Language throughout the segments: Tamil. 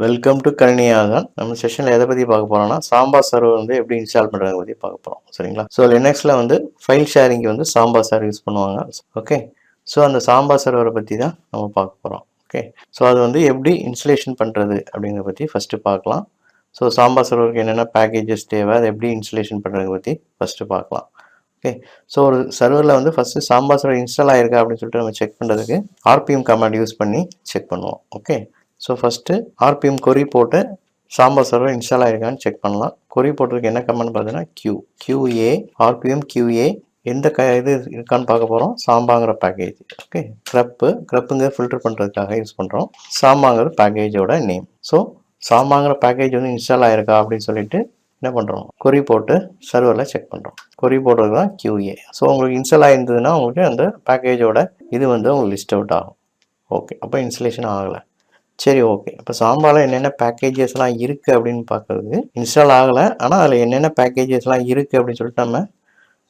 Welcome to கணினியாதான். நம்ம செஷனில் எதை பற்றி பார்க்க போகிறோம்னா சாம்பா சர்வர் வந்து எப்படி இன்ஸ்டால் பண்ணுறதை பற்றி பார்க்க போகிறோம். சரிங்களா? ஸோ லினக்ஸில் வந்து ஃபைல் ஷேரிங்க்கு வந்து சாம்பா சர்வர் யூஸ் பண்ணுவாங்க. ஓகே, ஸோ அந்த சாம்பா சர்வரை பற்றி தான் நம்ம பார்க்க போகிறோம். ஓகே, ஸோ அது வந்து எப்படி இன்ஸ்டலேஷன் பண்ணுறது அப்படிங்கிறத பற்றி ஃபஸ்ட்டு பார்க்கலாம். ஸோ சாம்பா சர்வருக்கு என்னென்ன பேக்கேஜஸ் தேவை, அதை எப்படி இன்ஸ்டலேஷன் பண்ணுறதை பற்றி ஃபஸ்ட்டு பார்க்கலாம். ஓகே, ஸோ ஒரு சர்வரில் வந்து ஃபஸ்ட்டு சாம்பா சர்வர் இன்ஸ்டால் ஆயிருக்கா அப்படின்னு சொல்லிட்டு நம்ம செக் பண்ணுறதுக்கு ஆர்பிஎம் கமாண்ட் யூஸ் பண்ணி செக் பண்ணுவோம். ஓகே, ஸோ ஃபஸ்ட்டு ஆர்பிஎம் கொரி போட்டு சாம்பா சர்வர் இன்ஸ்டால் ஆகிருக்கான்னு செக் பண்ணலாம். கொரி போட்டிருக்கு என்ன கமெண்ட் பார்த்தீங்கன்னா QA ஆர்பிஎம் QA எந்த இது இருக்கான்னு பார்க்க போகிறோம். சாம்பாங்கிற பேக்கேஜ். ஓகே, க்ரப்புங்க ஃபில்டர் பண்ணுறதுக்காக யூஸ் பண்ணுறோம். சாம்பாங்கிற பேக்கேஜோட நேம். ஸோ சாம்பாங்கிற பேக்கேஜ் வந்து இன்ஸ்டால் ஆகிருக்கா அப்படின்னு சொல்லிட்டு என்ன பண்ணுறோம், கொரி போட்டு சர்வரில் செக் பண்ணுறோம். கொரி போடுறது தான் QA. ஸோ உங்களுக்கு இன்ஸ்டால் ஆகிருந்ததுன்னா உங்களுக்கு அந்த பேக்கேஜோட இது வந்து உங்களுக்கு லிஸ்ட் அவுட் ஆகும். ஓகே, அப்போ இன்ஸ்டலேஷன் ஆகலை. சரி, ஓகே. இப்போ சாம்பாவில் என்னென்ன பேக்கேஜஸ்லாம் இருக்குது அப்படின்னு பார்க்குறது இன்ஸ்டால் ஆகலை. ஆனால் அதில் என்னென்ன பேக்கேஜஸ்லாம் இருக்குது அப்படின்னு சொல்லிட்டு நம்ம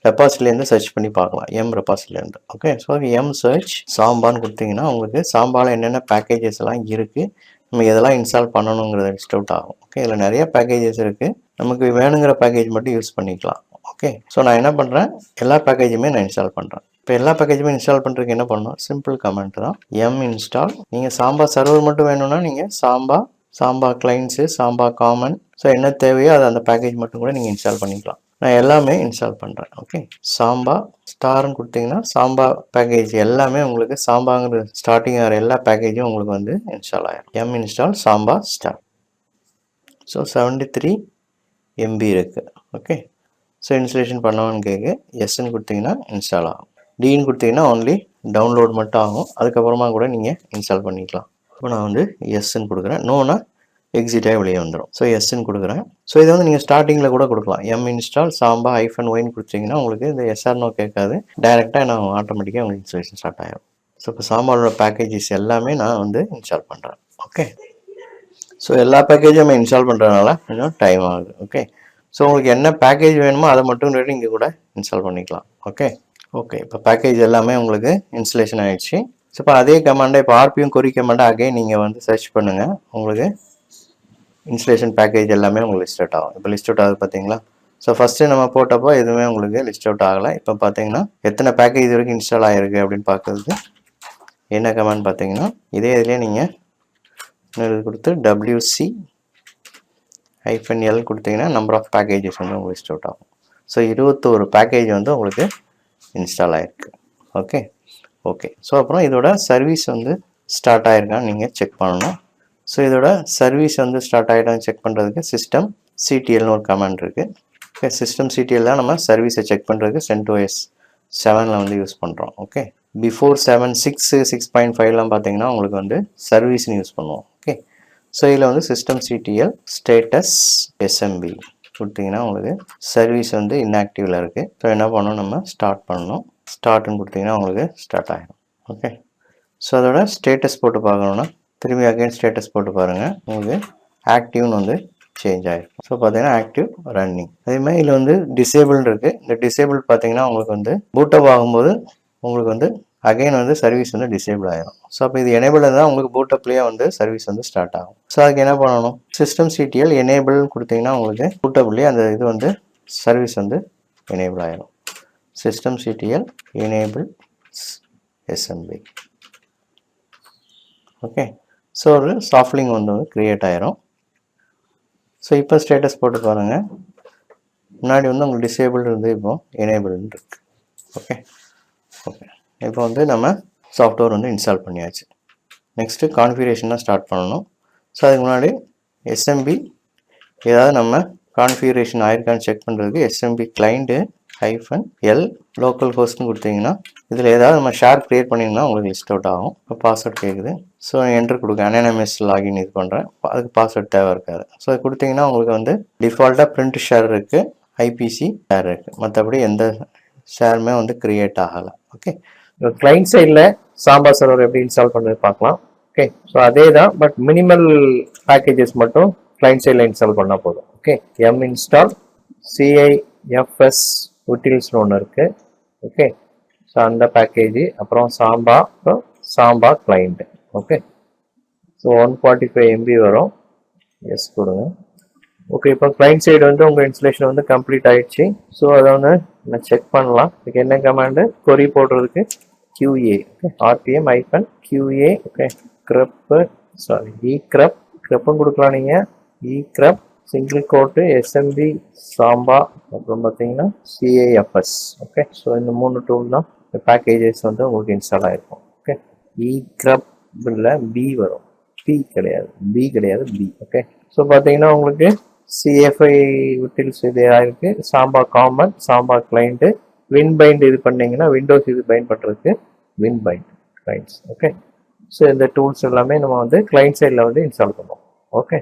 ரெபாசிட்டிலேருந்து சர்ச் பண்ணி பார்க்கலாம். ரெபாசிட்டிலேருந்து. ஓகே, ஸோ சர்ச் சாம்பான்னு கொடுத்தீங்கன்னா உங்களுக்கு சாம்பாவில் என்னென்ன பேக்கேஜஸ்லாம் இருக்குது, நம்ம எதெல்லாம் இன்ஸ்டால் பண்ணணுங்கிறத லிஸ்ட் அவுட் ஆகும். ஓகே, இதில் நிறைய பேக்கேஜஸ் இருக்குது. நமக்கு வேணுங்கிற பேக்கேஜ் மட்டும் யூஸ் பண்ணிக்கலாம். ஓகே, ஸோ நான் என்ன பண்ணுறேன், எல்லா பேக்கேஜுமே நான் இன்ஸ்டால் பண்ணுறேன். இப்போ எல்லா பேக்கேஜுமே இன்ஸ்டால் பண்ணுறதுக்கு என்ன பண்ணணும், சிம்பிள் கமெண்ட் தான் இன்ஸ்டால். நீங்கள் சாம்பா சர்வர் மட்டும் வேணும்னா நீங்கள் Samba clients, Samba common, so என்ன தேவையோ அது அந்த பேக்கேஜ் மட்டும் கூட நீங்கள் இன்ஸ்டால் பண்ணிக்கலாம். நான் எல்லாமே இன்ஸ்டால் பண்ணுறேன். ஓகே, சாம்பா ஸ்டார்னு கொடுத்தீங்கன்னா சாம்பா பேக்கேஜ் எல்லாமே உங்களுக்கு சாம்பாங்கிற ஸ்டார்டிங் ஆகிற எல்லா பேக்கேஜும் உங்களுக்கு வந்து இன்ஸ்டால் ஆகிடும். Install Samba star. So 73 MB இருக்குது. ஓகே, ஸோ இன்ஸ்டலேஷன் பண்ணவன்னு கேட்கு எஸ்ன்னு கொடுத்தீங்கன்னா இன்ஸ்டால் ஆகும். டின்னு கொடுத்தீங்கன்னா ஒன்லி டவுன்லோட் மட்டும் ஆகும். அதுக்கப்புறமா கூட நீங்கள் இன்ஸ்டால் பண்ணிக்கலாம். இப்போ நான் வந்து எஸ்ன்னு கொடுக்குறேன். நோனா எக்ஸிட்டாக வெளியே வந்துடும். ஸோ எஸ்ன்னு கொடுக்குறேன். ஸோ இதை வந்து நீங்கள் ஸ்டார்டிங்கில் கூட கொடுக்கலாம். இன்ஸ்டால் சாம்பா -1 கொடுத்தீங்கன்னா உங்களுக்கு இந்த எஸ்ஆர்னோ கேட்காது. டைரெக்டாக நான் ஆட்டோமேட்டிக்காக உங்களுக்கு இன்ஸ்டலேஷன் ஸ்டார்ட் ஆகிடும். ஸோ இப்போ சாம்பாவோட பேக்கேஜஸ் எல்லாமே நான் வந்து இன்ஸ்டால் பண்ணுறேன். ஓகே, ஸோ எல்லா பேக்கேஜும் நம்ம இன்ஸ்டால் பண்ணுறதுனால கொஞ்சம் டைம் ஆகுது. ஓகே, ஸோ உங்களுக்கு என்ன பேக்கேஜ் வேணுமோ அதை மட்டும் இங்கே கூட இன்ஸ்டால் பண்ணிக்கலாம். ஓகே, இப்போ பேக்கேஜ் எல்லாமே உங்களுக்கு இன்ஸ்டலேஷன் ஆகிடுச்சு. ஸோ இப்போ அதே கமாண்டை இப்போ ஆர்பிஎம் கொரி கமாண்டை அகைன் நீங்கள் வந்து சர்ச் பண்ணுங்கள். உங்களுக்கு இன்ஸ்டலேஷன் பேக்கேஜ் எல்லாமே உங்களுக்கு லிஸ்ட் அவுட் ஆகும். இப்போ லிஸ்ட் அவுட் ஆகுது பார்த்தீங்களா? ஸோ ஃபஸ்ட்டு நம்ம போட்டப்போ எதுவுமே உங்களுக்கு லிஸ்ட் அவுட் ஆகலை. இப்போ பார்த்தீங்கன்னா எத்தனை பேக்கேஜ் வரைக்கும் இன்ஸ்டால் ஆகிருக்கு அப்படின்னு பார்க்குறதுக்கு என்ன கமாண்ட் பார்த்தீங்கன்னா இதே இதுலேயே நீங்கள் இது கொடுத்து WC-L கொடுத்தீங்கன்னா நம்பர் ஆஃப் பேக்கேஜஸ் வந்து உங்களுக்கு லிஸ்ட் அவுட் ஆகும். ஸோ 21 பேக்கேஜ் வந்து உங்களுக்கு இன்ஸ்டால் ஆகிருக்கு. ஓகே, ஸோ அப்புறம் இதோட சர்வீஸ் வந்து ஸ்டார்ட் ஆகிருக்கான்னு நீங்கள் செக் பண்ணணும். ஸோ இதோட சர்வீஸ் வந்து ஸ்டார்ட் ஆகிட்டான்னு செக் பண்ணுறதுக்கு சிஸ்டம் CTLனு ஒரு கமாண்ட் இருக்குது. ஓகே, சிஸ்டம் CTL தான் நம்ம சர்வீஸை செக் பண்ணுறதுக்கு CentOS 7 வந்து யூஸ் பண்ணுறோம். ஓகே, பிஃபோர் 7 6.5லாம் பார்த்தீங்கன்னா உங்களுக்கு வந்து சர்வீஸ்னு யூஸ் பண்ணுவோம். ஓகே, ஸோ இதில் வந்து சிஸ்டம் CTL ஸ்டேட்டஸ் SMB கொடுத்தீங்கன்னா உங்களுக்கு சர்வீஸ் வந்து இன்ஆக்டிவில் இருக்குது. ஸோ என்ன பண்ணணும், நம்ம ஸ்டார்ட் பண்ணணும். ஸ்டார்ட்னு கொடுத்தீங்கன்னா உங்களுக்கு ஸ்டார்ட் ஆகிடும். ஓகே, ஸோ அதோட ஸ்டேட்டஸ் போட்டு பார்க்கணுன்னா திரும்பி அகைன் ஸ்டேட்டஸ் போட்டு பாருங்கள். உங்களுக்கு ஆக்டிவ்னு வந்து சேஞ்ச் ஆகிடும். ஸோ பார்த்தீங்கன்னா ஆக்டிவ் ரன்னிங். அதேமாதிரி இதில் வந்து டிசேபிள்னு இருக்குது. இந்த டிசேபிள் பார்த்தீங்கன்னா உங்களுக்கு வந்து பூட்டப் ஆகும்போது உங்களுக்கு வந்து அகைன் வந்து சர்வீஸ் வந்து டிசேபிள் ஆகிடும். ஸோ அப்போ இது எனேபிள் இருந்தால் உங்களுக்கு பூட்டப்லேயே வந்து சர்வீஸ் வந்து ஸ்டார்ட் ஆகும். ஸோ அதுக்கு என்ன பண்ணணும், சிஸ்டம் CTL எனேபிள் கொடுத்தீங்கன்னா உங்களுக்கு பூட்டப்லேயே அந்த இது வந்து சர்வீஸ் வந்து எனேபிள் ஆகிடும். System CTL enable SMB. Okay, so ஒரு சாஃப்ட்லிங்க் வந்து க்ரியேட் ஆகிரும். ஸோ இப்போ ஸ்டேட்டஸ் போட்டு பாருங்கள். முன்னாடி வந்து உங்களுக்கு டிசேபிள் இருந்து இப்போ எனேபிள்னு இருக்குது. ஓகே, இப்போ வந்து நம்ம சாஃப்ட்வேர் வந்து இன்ஸ்டால் பண்ணியாச்சு. நெக்ஸ்ட்டு கான்ஃபிகரேஷன் தான் ஸ்டார்ட் பண்ணணும். ஸோ அதுக்கு முன்னாடி SMB ஏதாவது நம்ம கான்ஃபிகரேஷன் ஆயிருக்கான்னு செக் பண்ணுறதுக்கு SMB கிளைண்ட்டு -L லோக்கல் ஹோஸ்ட்னு கொடுத்தீங்கன்னா இதில் ஏதாவது நம்ம ஷேர் க்ரியேட் பண்ணிங்கன்னா உங்களுக்கு லிஸ்ட் அவுட் ஆகும். இப்போ பாஸ்வேர்ட் கேட்குது. ஸோ என்ட்ரு கொடுக்க அனானமஸ் லாகின் இது பண்ணுறேன். அதுக்கு பாஸ்வேர்ட் தேவை இருக்காது. ஸோ அது கொடுத்தீங்கன்னா உங்களுக்கு வந்து டிஃபால்ட்டாக பிரிண்ட் ஷேர் இருக்குது, IPC ஷேர் இருக்குது. மற்றபடி எந்த ஷேருமே வந்து க்ரியேட் ஆகலை. ஓகே, கிளைண்ட் சைடில் சாம்பா சர்வர் எப்படி இன்ஸ்டால் பண்ணுறது பார்க்கலாம். ஓகே, ஸோ அதே தான், பட் மினிமல் பேக்கேஜஸ் மட்டும் கிளைண்ட் சைடில் இன்ஸ்டால் பண்ணால் போதும். ஓகே, இன்ஸ்டால் CIFS உட்டில்ஸ்னு ஒன்று இருக்குது. ஓகே, ஸோ அந்த பேக்கேஜ் அப்புறம் Samba client. Okay, so 145 MB வரும். எஸ் கொடுங்க. ஓகே, இப்போ கிளைண்ட் சைடு வந்து உங்கள் இன்ஸ்டலேஷன் வந்து கம்ப்ளீட் ஆயிடுச்சு. ஸோ அதை வந்து நான் செக் பண்ணலாம். இதுக்கு என்ன கமாண்டு கொரி போடுறதுக்கு QA, okay, RPM icon QA, okay, group sorry group க்ரப்பும் கொடுக்கலாம் நீங்கள். Group single code SMB Samba அப்புறம் பார்த்தீங்கன்னா CAFS. ஓகே, ஸோ இந்த 3 டூல் தான் பேக்கேஜஸ் வந்து உங்களுக்கு இன்ஸ்டால் ஆகிருக்கும். ஓகே, க்ரப் இல்லை பி வரும், பி கிடையாது, பி கிடையாது, பி. ஓகே, ஸோ பார்த்தீங்கன்னா உங்களுக்கு CFI utils இது ஆயிருக்கு. சாம்பா காமன், சாம்பா கிளைண்ட்டு, வின்பைண்ட் இது பண்ணீங்கன்னா விண்டோஸ் இது பைண்ட் பண்ணுறதுக்கு வின்பைண்ட் கிளைண்ட்ஸ். ஓகே, ஸோ இந்த டூல்ஸ் எல்லாமே நம்ம வந்து கிளைண்ட் சைடில் வந்து இன்ஸ்டால் பண்ணுவோம். ஓகே.